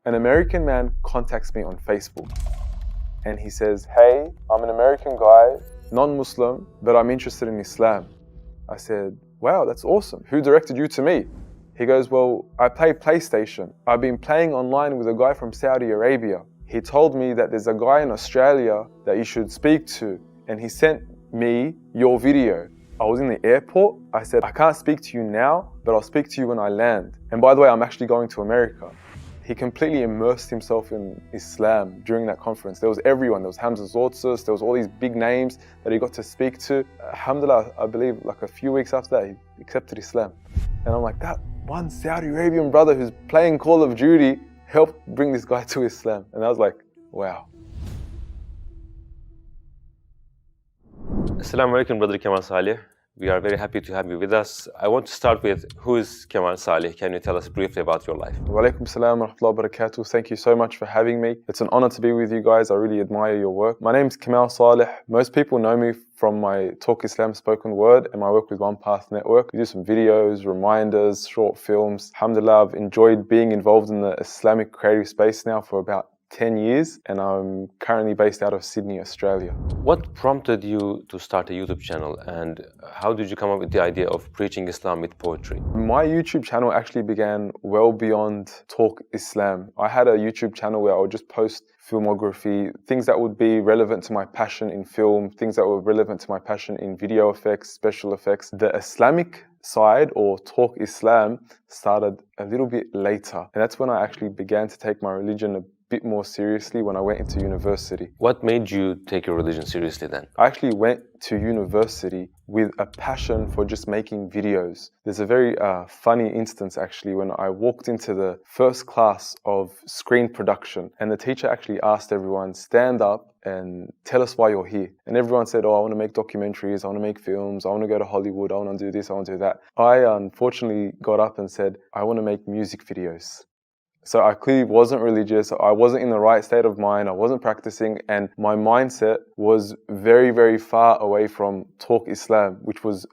An American man contacts me on Facebook and he says, "Hey, I'm an American guy, non-Muslim, but I'm interested in Islam." I said, "Wow, that's awesome. Who directed you to me?" He goes, "Well, I play PlayStation. I've been playing online with a guy from Saudi Arabia. He told me that there's a guy in Australia that you should speak to, and he sent me your video." I was in the airport. I said, "I can't speak to you now, but I'll speak to you when I land. And by the way, I'm actually going to America." He completely immersed himself in Islam during that conference. There was everyone. There was Hamza Zortzis. There was all these big names that he got to speak to. Alhamdulillah, I believe like a few weeks after that, he accepted Islam. And I'm like, that one Saudi Arabian brother who's playing Call of Duty helped bring this guy to Islam. And I was like, wow. Assalamu alaikum, Brother Kamal Saleh. We are very happy to have you with us. I want to start with, who is Kamal Saleh? Can you tell us briefly about your life? Wa alaikum salam wa rahmatullahi wa barakatuh. Thank you so much for having me. It's an honor to be with you guys. I really admire your work. My name is Kamal Saleh. Most people know me from my Talk Islam spoken word and my work with One Path Network. We do some videos, reminders, short films. Alhamdulillah, I've enjoyed being involved in the Islamic creative space now for about 10 years, and I'm currently based out of Sydney, Australia. What prompted you to start a YouTube channel, and how did you come up with the idea of preaching Islam with poetry? My YouTube channel actually began well beyond Talk Islam. I had a YouTube channel where I would just post filmography, things that would be relevant to my passion in film, things that were relevant to my passion in video effects, special effects. The Islamic side, or Talk Islam, started a little bit later, and that's when I actually began to take my religion a bit more seriously, when I went into university. What made you take your religion seriously then? I actually went to university with a passion for just making videos. There's a very funny instance actually when I walked into the first class of screen production, and the teacher actually asked everyone, "Stand up and tell us why you're here." And everyone said, "Oh, I want to make documentaries, I want to make films, I want to go to Hollywood, I want to do this, I want to do that." I unfortunately got up and said, "I want to make music videos." So I clearly wasn't religious, I wasn't in the right state of mind, I wasn't practicing, and my mindset was very, very far away from Talk Islam, which was,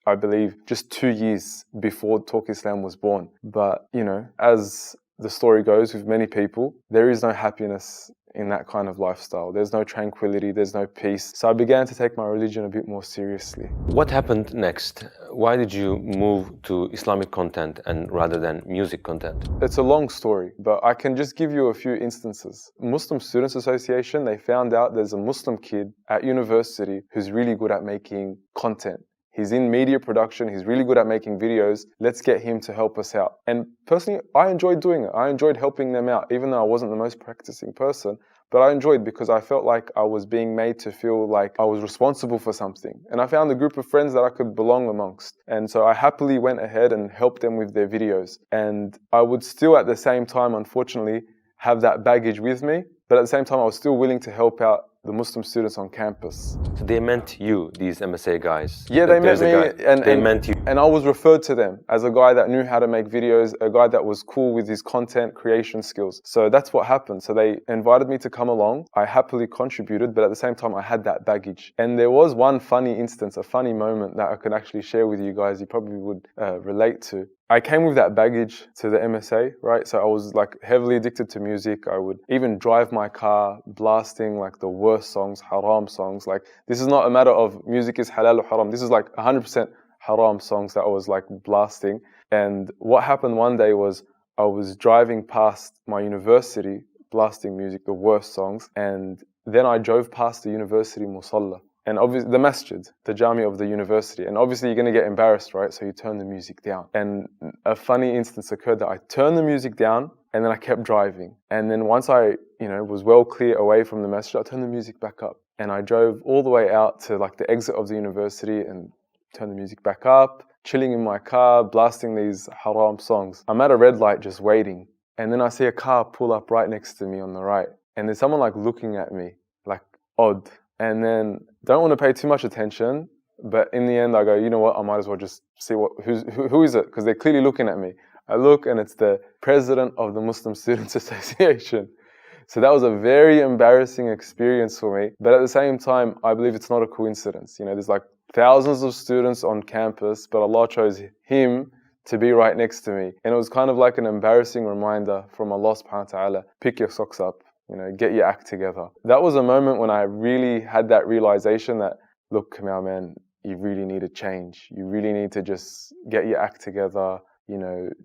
I believe, just 2 years before Talk Islam was born. But, you know, as the story goes with many people, there is no happiness in that kind of lifestyle. There's no tranquility, there's no peace. So I began to take my religion a bit more seriously. What happened next? Why did you move to Islamic content and rather than music content? It's a long story, but I can just give you a few instances. Muslim Students Association, they found out there's a Muslim kid at university who's really good at making content. He's in media production, he's really good at making videos, let's get him to help us out. And personally, I enjoyed doing it. I enjoyed helping them out, even though I wasn't the most practicing person. But I enjoyed because I felt like I was being made to feel like I was responsible for something. And I found a group of friends that I could belong amongst. And so I happily went ahead and helped them with their videos. And I would still at the same time, unfortunately, have that baggage with me. But at the same time, I was still willing to help out the Muslim students on campus. So they meant you, these MSA guys? Yeah, they meant me, and meant you. And I was referred to them as a guy that knew how to make videos, a guy that was cool with his content creation skills. So that's what happened. So they invited me to come along. I happily contributed, but at the same time, I had that baggage. And there was one funny instance, a funny moment that I could actually share with you guys, you probably would relate to. I came with that baggage to the MSA, right? So I was like heavily addicted to music. I would even drive my car blasting like the worst songs, haram songs. Like, this is not a matter of music is halal or haram. This is like 100% haram songs that I was like blasting. And what happened one day was I was driving past my university blasting music, the worst songs. And then I drove past the university musalla. And obviously the masjid, the jami of the university. And obviously you're going to get embarrassed, right? So you turn the music down. And a funny instance occurred that I turned the music down and then I kept driving. And then once I, was well clear away from the masjid, I turned the music back up. And I drove all the way out to like the exit of the university and turned the music back up, chilling in my car, blasting these haram songs. I'm at a red light just waiting. And then I see a car pull up right next to me on the right. And there's someone like looking at me, like odd. And then don't want to pay too much attention, but in the end I go, you know what, I might as well just see who is it? Because they're clearly looking at me. I look and it's the president of the Muslim Students Association. So that was a very embarrassing experience for me. But at the same time, I believe it's not a coincidence. There's like thousands of students on campus, but Allah chose him to be right next to me. And it was kind of like an embarrassing reminder from Allah subhanahu wa ta'ala, pick your socks up, get your act together. That was a moment when I really had that realization that, look, Kamal, man, you really need to change. You really need to just get your act together,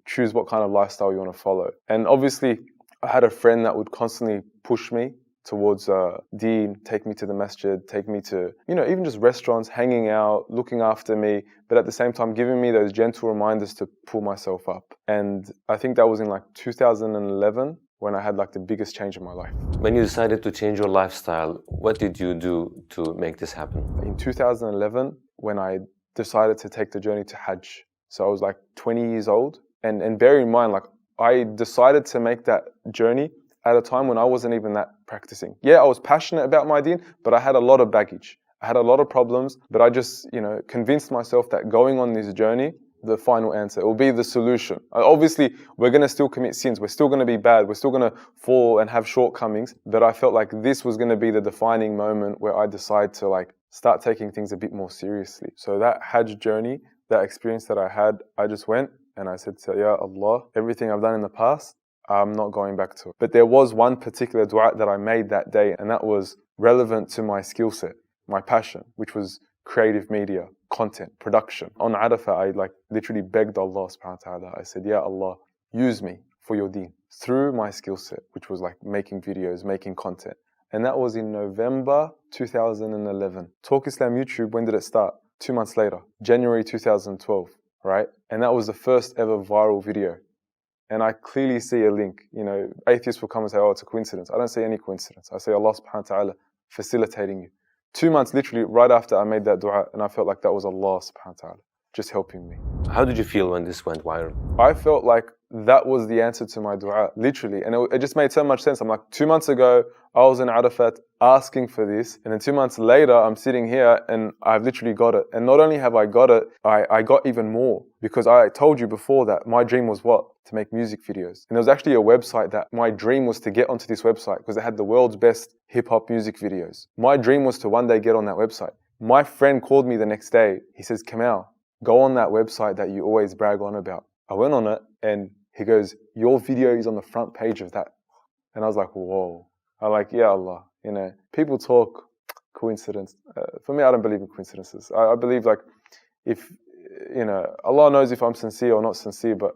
choose what kind of lifestyle you want to follow. And obviously, I had a friend that would constantly push me towards deen, take me to the masjid, take me to, even just restaurants, hanging out, looking after me, but at the same time giving me those gentle reminders to pull myself up. And I think that was in like 2011 when I had like the biggest change in my life. When you decided to change your lifestyle, what did you do to make this happen? In 2011, when I decided to take the journey to Hajj, so I was like 20 years old, and bear in mind, like I decided to make that journey at a time when I wasn't even that practicing. Yeah, I was passionate about my deen, but I had a lot of baggage. I had a lot of problems, but I just, convinced myself that going on this journey, the final answer will be the solution. Obviously, we're going to still commit sins. We're still going to be bad. We're still going to fall and have shortcomings. But I felt like this was going to be the defining moment where I decide to start taking things a bit more seriously. So that Hajj journey, that experience that I had, I just went and I said to Ya Allah, everything I've done in the past, I'm not going back to it. But there was one particular dua that I made that day, and that was relevant to my skill set, my passion, which was creative media, content, production. On Arafah, I literally begged Allah subhanahu wa ta'ala. I said, Ya Allah, use me for your deen through my skill set, which was making videos, making content. And that was in November 2011. Talk Islam YouTube, when did it start? 2 months later, January 2012, right? And that was the first ever viral video. And I clearly see a link. Atheists will come and say, oh, it's a coincidence. I don't see any coincidence. I see Allah subhanahu wa ta'ala facilitating you. 2 months, literally, right after I made that dua, and I felt like that was Allah subhanahu wa ta'ala just helping me. How did you feel when this went viral? I felt like that was the answer to my dua, literally. And it just made so much sense. I'm like, 2 months ago, I was in Arafat asking for this. And then 2 months later, I'm sitting here and I've literally got it. And not only have I got it, I got even more. Because I told you before that my dream was what? To make music videos. And there was actually a website that my dream was to get onto this website because it had the world's best hip-hop music videos. My dream was to one day get on that website. My friend called me the next day. He says, Kamal, go on that website that you always brag on about. I went on it and he goes, your video is on the front page of that. And I was like, whoa. I'm like, yeah, Allah, people talk coincidence. For me, I don't believe in coincidences. I believe if, Allah knows if I'm sincere or not sincere, but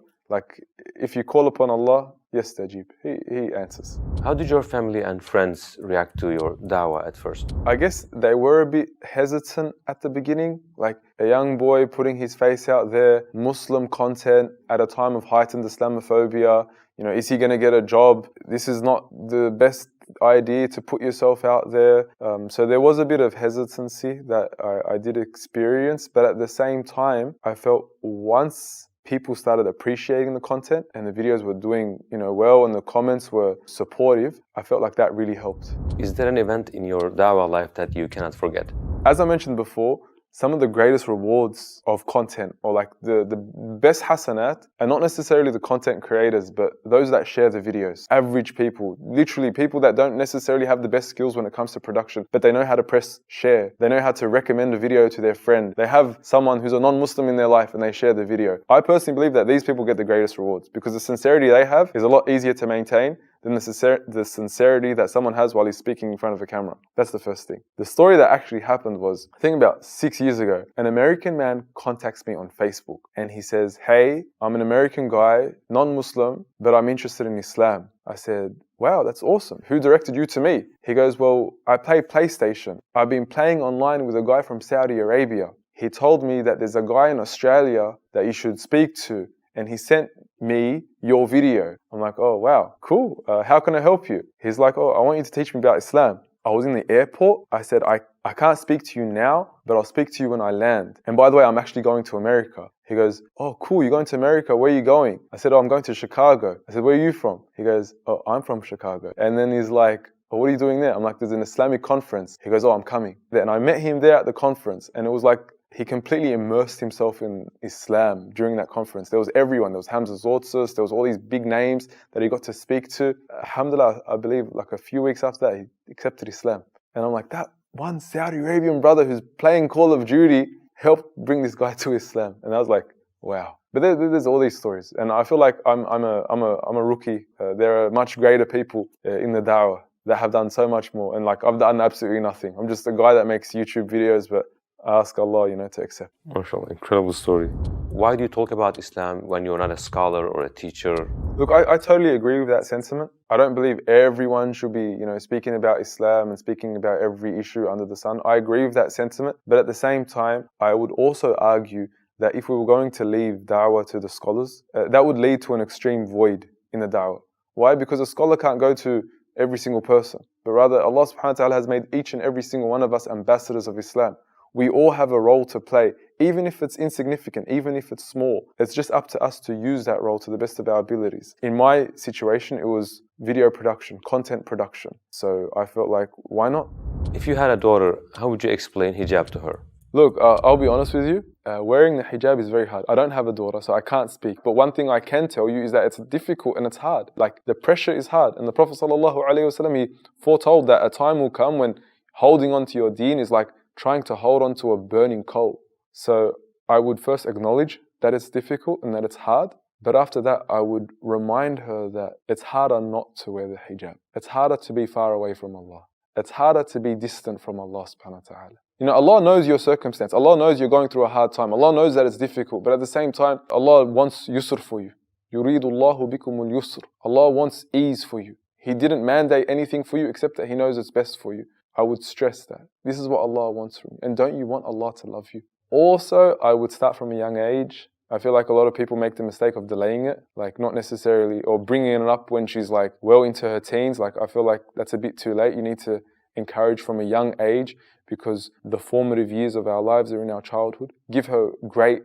if you call upon Allah, yes, Tajib, He answers. How did your family and friends react to your dawah at first? I guess they were a bit hesitant at the beginning, like a young boy putting his face out there, Muslim content at a time of heightened Islamophobia. Is he going to get a job? This is not the best idea to put yourself out there. So there was a bit of hesitancy that I did experience, but at the same time, I felt once people started appreciating the content and the videos were doing, well, and the comments were supportive, I felt like that really helped. Is there an event in your dawah life that you cannot forget? As I mentioned before, some of the greatest rewards of content, or the best hasanat, are not necessarily the content creators, but those that share the videos. Average people, literally people that don't necessarily have the best skills when it comes to production, but they know how to press share. They know how to recommend a video to their friend. They have someone who's a non-Muslim in their life and they share the video. I personally believe that these people get the greatest rewards because the sincerity they have is a lot easier to maintain than the sincerity that someone has while he's speaking in front of a camera. That's the first thing. The story that actually happened was, I think about 6 years ago, an American man contacts me on Facebook and he says, hey, I'm an American guy, non-Muslim, but I'm interested in Islam. I said, wow, that's awesome. Who directed you to me? He goes, well, I play PlayStation. I've been playing online with a guy from Saudi Arabia. He told me that there's a guy in Australia that you should speak to. And he sent me your video. I'm like, oh, wow, cool. How can I help you? He's like, oh, I want you to teach me about Islam. I was in the airport. I said, I can't speak to you now, but I'll speak to you when I land. And by the way, I'm actually going to America. He goes, oh, cool, you're going to America. Where are you going? I said, oh, I'm going to Chicago. I said, where are you from? He goes, oh, I'm from Chicago. And then he's like, oh, what are you doing there? I'm like, there's an Islamic conference. He goes, oh, I'm coming. And I met him there at the conference. And it was like, he completely immersed himself in Islam during that conference. There was everyone. There was Hamza Zortsus. There was all these big names that he got to speak to. Alhamdulillah, I believe a few weeks after that, he accepted Islam. And I'm like, that one Saudi Arabian brother who's playing Call of Duty helped bring this guy to Islam. And I was like, Wow. But there's all these stories, and I feel like I'm a rookie. There are much greater people in the da'wah that have done so much more, and like I've done absolutely nothing. I'm just a guy that makes YouTube videos, but I ask Allah, to accept. MashaAllah, incredible story. Why do you talk about Islam when you're not a scholar or a teacher? Look, I totally agree with that sentiment. I don't believe everyone should be, speaking about Islam and speaking about every issue under the sun. I agree with that sentiment, but at the same time, I would also argue that if we were going to leave da'wah to the scholars, that would lead to an extreme void in the da'wah. Why? Because a scholar can't go to every single person, but rather Allah subhanahu wa ta'ala has made each and every single one of us ambassadors of Islam. We all have a role to play, even if it's insignificant, even if it's small. It's just up to us to use that role to the best of our abilities. In my situation, it was video production, content production. So I felt like, why not? If you had a daughter, how would you explain hijab to her? Look, I'll be honest with you. Wearing the hijab is very hard. I don't have a daughter, so I can't speak. But one thing I can tell you is that it's difficult and it's hard. Like, the pressure is hard. And the Prophet ﷺ, he foretold that a time will come when holding on to your deen is like trying to hold on to a burning coal. So I would first acknowledge that it's difficult and that it's hard. But after that, I would remind her that it's harder not to wear the hijab. It's harder to be far away from Allah. It's harder to be distant from Allah subhanahu wa ta'ala. Allah knows your circumstance. Allah knows you're going through a hard time. Allah knows that it's difficult. But at the same time, Allah wants yusr for you. يُرِيدُ اللَّهُ بِكُمُ الْيُسْرِ. Allah wants ease for you. He didn't mandate anything for you except that He knows it's best for you. I would stress that. This is what Allah wants from you. And don't you want Allah to love you? Also, I would start from a young age. I feel like a lot of people make the mistake of delaying it, like not necessarily, or bringing it up when she's like well into her teens. Like, I feel like that's a bit too late. You need to encourage from a young age, because the formative years of our lives are in our childhood. Give her great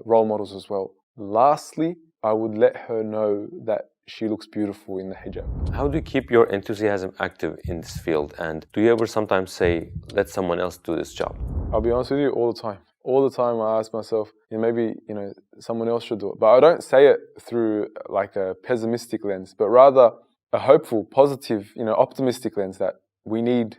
role models as well. Lastly, I would let her know that she looks beautiful in the hijab. How do you keep your enthusiasm active in this field? And do you ever sometimes say, let someone else do this job? I'll be honest with you, all the time. All the time I ask myself, maybe, someone else should do it. But I don't say it through like a pessimistic lens, but rather a hopeful, positive, optimistic lens that we need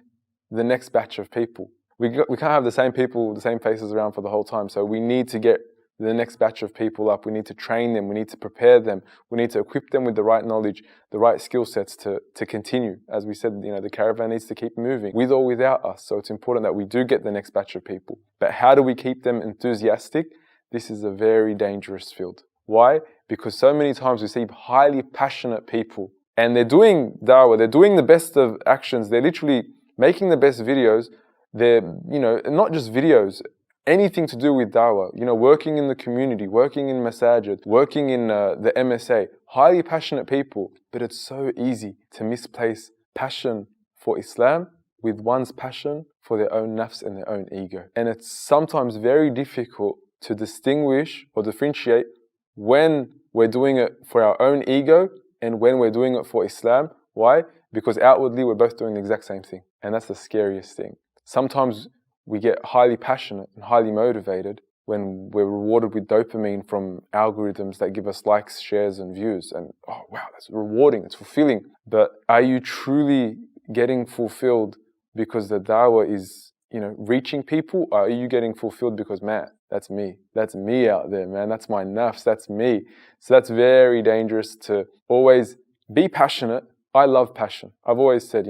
the next batch of people. We can't have the same people, the same faces around for the whole time. So we need to get the next batch of people up. We need to train them. We need to prepare them. We need to equip them with the right knowledge, the right skill sets to continue. As we said, the caravan needs to keep moving, with or without us. So it's important that we do get the next batch of people. But how do we keep them enthusiastic? This is a very dangerous field. Why? Because so many times we see highly passionate people, and they're doing da'wah, they're doing the best of actions, they're literally making the best videos. They're, not just videos, anything to do with da'wah, working in the community, working in masajid, working in the MSA, highly passionate people. But it's so easy to misplace passion for Islam with one's passion for their own nafs and their own ego. And it's sometimes very difficult to distinguish or differentiate when we're doing it for our own ego and when we're doing it for Islam. Why? Because outwardly we're both doing the exact same thing. And that's the scariest thing. Sometimes we get highly passionate and highly motivated when we're rewarded with dopamine from algorithms that give us likes, shares, and views. And oh wow, that's rewarding, it's fulfilling. But are you truly getting fulfilled because the da'wah is, reaching people? Or are you getting fulfilled because, man, that's me. That's me out there, man. That's my nafs, that's me. So that's very dangerous to always be passionate. I love passion. I've always said,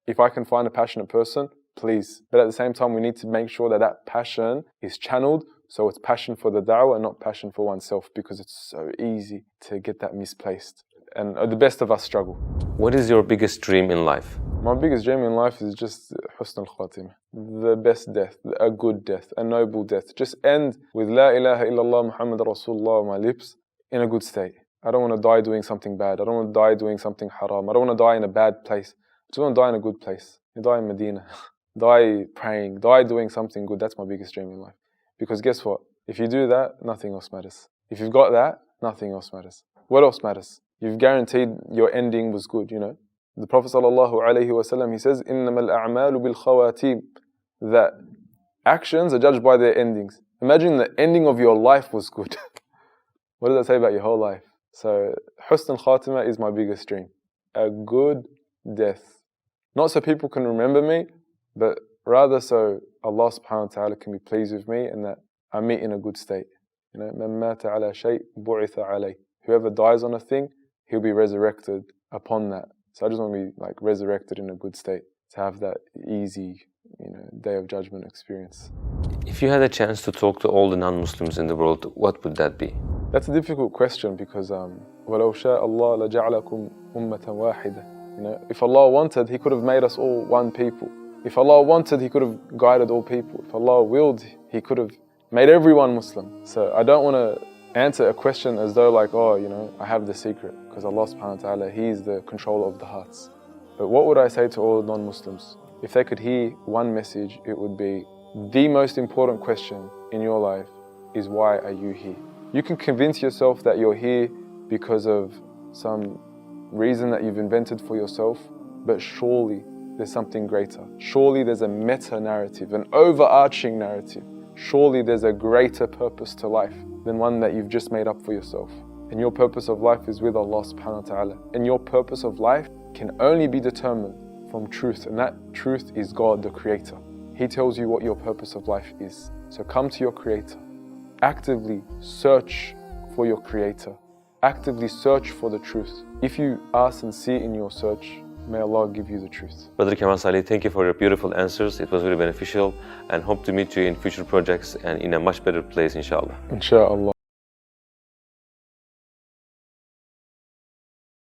if I can find a passionate person, please. But at the same time, we need to make sure that that passion is channeled, so it's passion for the da'wah and not passion for oneself, because it's so easy to get that misplaced. And the best of us struggle. What is your biggest dream in life? My biggest dream in life is just husn al-khatimah, the best death, a good death, a noble death. Just end with La ilaha illallah Muhammad Rasulullah on my lips in a good state. I don't want to die doing something bad. I don't want to die doing something haram. I don't want to die in a bad place. I just want to die in a good place. You die in Medina. Die praying. Die doing something good. That's my biggest dream in life. Because guess what? If you do that, nothing else matters. If you've got that, nothing else matters. What else matters? You've guaranteed your ending was good, The Prophet ﷺ, he says, إِنَّمَا الْأَعْمَالُ بِالْخَوَاتِيمِ, that actions are judged by their endings. Imagine the ending of your life was good. What does that say about your whole life? So, husn al-khatimah is my biggest dream. A good death. Not so people can remember me, but rather so Allah subhanahu wa ta'ala can be pleased with me and that I meet in a good state. You know, مَنْ مَاتَ عَلَى شَيْءٍ بُعِثَ عَلَيْهِ. Whoever dies on a thing, he'll be resurrected upon that. So I just want to be like resurrected in a good state, to have that easy, day of judgment experience. If you had a chance to talk to all the non-Muslims in the world, what would that be? That's a difficult question because وَلَوْ شَاءَ اللَّهُ لَجَعَلَكُمْ أُمَّةً وَاحِدَةً. If Allah wanted, He could have made us all one people. If Allah wanted, He could have guided all people. If Allah willed, He could have made everyone Muslim. So I don't want to answer a question as though like, I have the secret, because Allah subhanahu wa ta'ala, He is the controller of the hearts. But what would I say to all non-Muslims? If they could hear one message, it would be, the most important question in your life is, why are you here? You can convince yourself that you're here because of some reason that you've invented for yourself, but surely there's something greater. Surely there's a meta-narrative, an overarching narrative. Surely there's a greater purpose to life than one that you've just made up for yourself. And your purpose of life is with Allah subhanahu wa ta'ala. And your purpose of life can only be determined from truth, and that truth is God, the Creator. He tells you what your purpose of life is. So come to your Creator. Actively search for your Creator. Actively search for the truth. If you are sincere in your search, may Allah give you the truth. Brother Kamal, Saleh, thank you for your beautiful answers. It was very beneficial, and hope to meet you in future projects and in a much better place, inshallah. Insha'Allah.